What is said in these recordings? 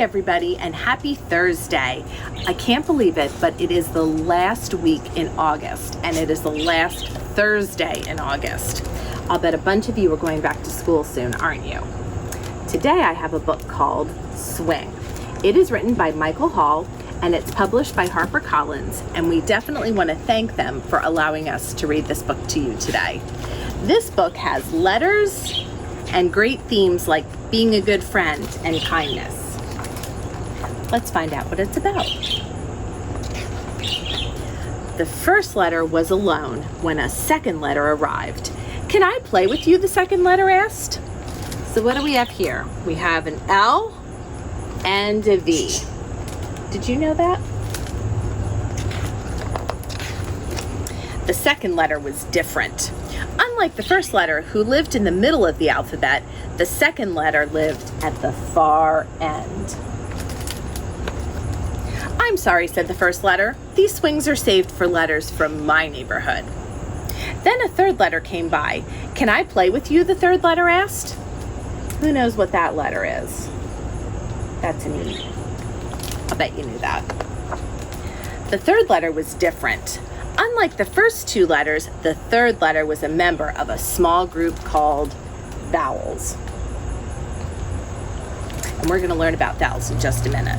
everybody, and happy Thursday. I can't believe it, but it is the last week in August, and it is the last Thursday in August. I'll bet a bunch of you are going back to school soon, aren't you? Today I have a book called Swing. It is written by Michael Hall, and it's published by HarperCollins, and we definitely want to thank them for allowing us to read this book to you today. This book has letters and great themes like being a good friend and kindness. Let's find out what it's about. The first letter was alone when a second letter arrived. "Can I play with you?" the second letter asked. So what do we have here? We have an L and a V. Did you know that? The second letter was different. Unlike the first letter, who lived in the middle of the alphabet, the second letter lived at the far end. "I'm sorry," said the first letter. "These swings are saved for letters from my neighborhood." Then a third letter came by. "Can I play with you?" the third letter asked. Who knows what that letter is? That's an E. I'll bet you knew that. The third letter was different. Unlike the first two letters, the third letter was a member of a small group called vowels. And we're going to learn about vowels in just a minute.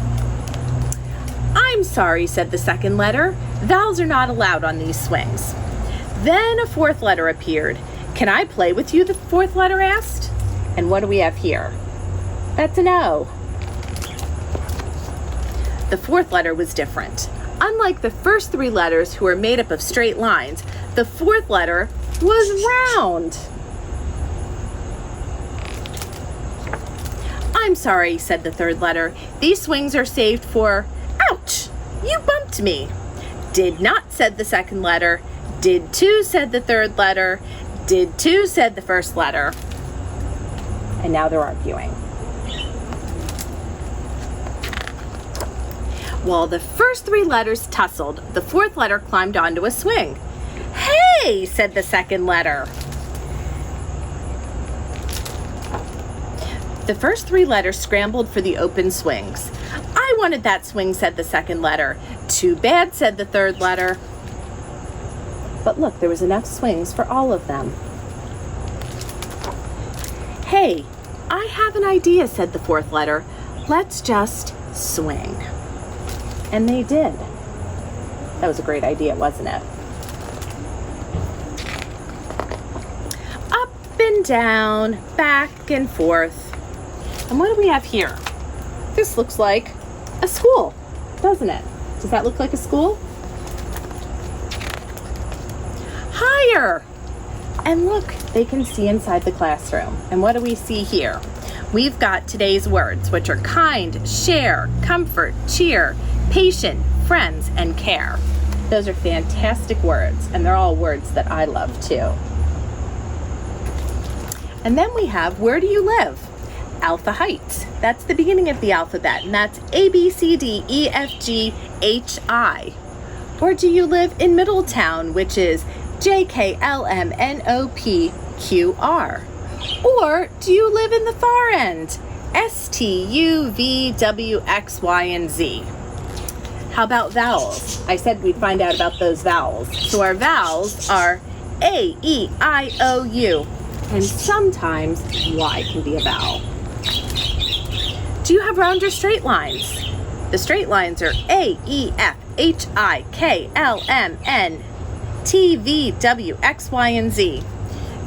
"I'm sorry," said the second letter. "Vowels are not allowed on these swings." Then a fourth letter appeared. "Can I play with you?" the fourth letter asked. And what do we have here? That's an O. The fourth letter was different. Unlike the first three letters, who are made up of straight lines, the fourth letter was round. "I'm sorry," said the third letter. "These swings are saved for..." Ouch! You bumped me. "Did not," said the second letter. "Did too," said the third letter. "Did too," said the first letter. And now they're arguing. While the first three letters tussled, the fourth letter climbed onto a swing. "Hey," said the second letter. The first three letters scrambled for the open swings. "I wanted that swing," said the second letter. "Too bad," said the third letter. But look, there was enough swings for all of them. "Hey, I have an idea," said the fourth letter. "Let's just swing." And they did. That was a great idea, wasn't it? Up and down, back and forth. And what do we have here? This looks like a school, doesn't it? Does that look like a school? Higher! And look, they can see inside the classroom. And what do we see here? We've got today's words, which are kind, share, comfort, cheer, patient, friends, and care. Those are fantastic words, and they're all words that I love too. And then we have, where do you live? Alpha Heights. That's the beginning of the alphabet, and that's A, B, C, D, E, F, G, H, I. Or do you live in Middletown, which is J, K, L, M, N, O, P, Q, R? Or do you live in the far end? S, T, U, V, W, X, Y, and Z. How about vowels? I said we'd find out about those vowels. So our vowels are A, E, I, O, U. And sometimes Y can be a vowel. Do you have round or straight lines? The straight lines are A, E, F, H, I, K, L, M, N, T, V, W, X, Y, and Z.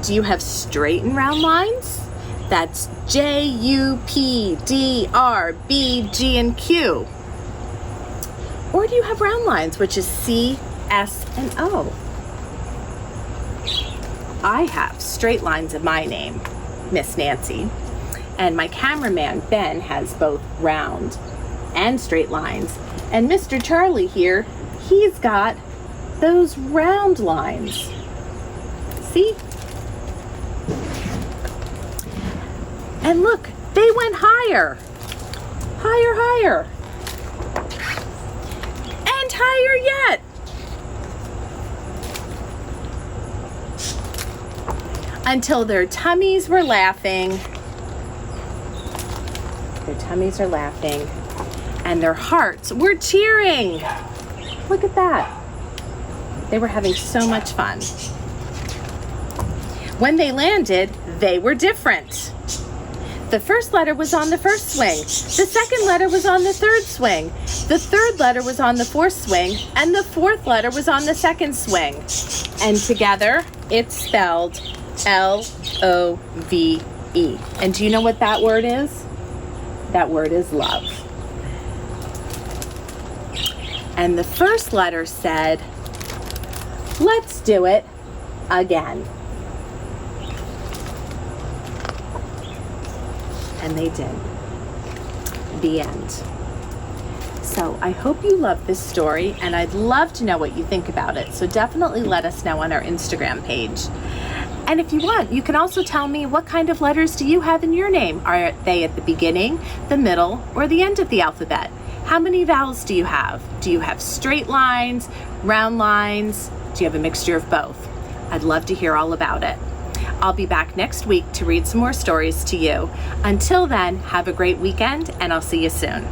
Do you have straight and round lines? That's J, U, P, D, R, B, G, and Q. Or do you have round lines, which is C, S, and O? I have straight lines in my name, Miss Nancy. And my cameraman, Ben, has both round and straight lines. And Mr. Charlie here, he's got those round lines. See? And look, they went higher. Higher, higher. And higher yet. Until their tummies were laughing, their their tummies are laughing, and their hearts were cheering. Look at that. They were having so much fun. When they landed, they were different. The first letter was on the first swing. The second letter was on the third swing. The third letter was on the fourth swing, and the fourth letter was on the second swing. And together, it's spelled L-O-V-E. And do you know what that word is? That word is love. And the first letter said, let's do it again. And they did. The end. So I hope you love this story, and I'd love to know what you think about it. So definitely let us know on our Instagram page. And if you want, you can also tell me, what kind of letters do you have in your name? Are they at the beginning, the middle, or the end of the alphabet? How many vowels do you have? Do you have straight lines, round lines? Do you have a mixture of both? I'd love to hear all about it. I'll be back next week to read some more stories to you. Until then, have a great weekend, and I'll see you soon.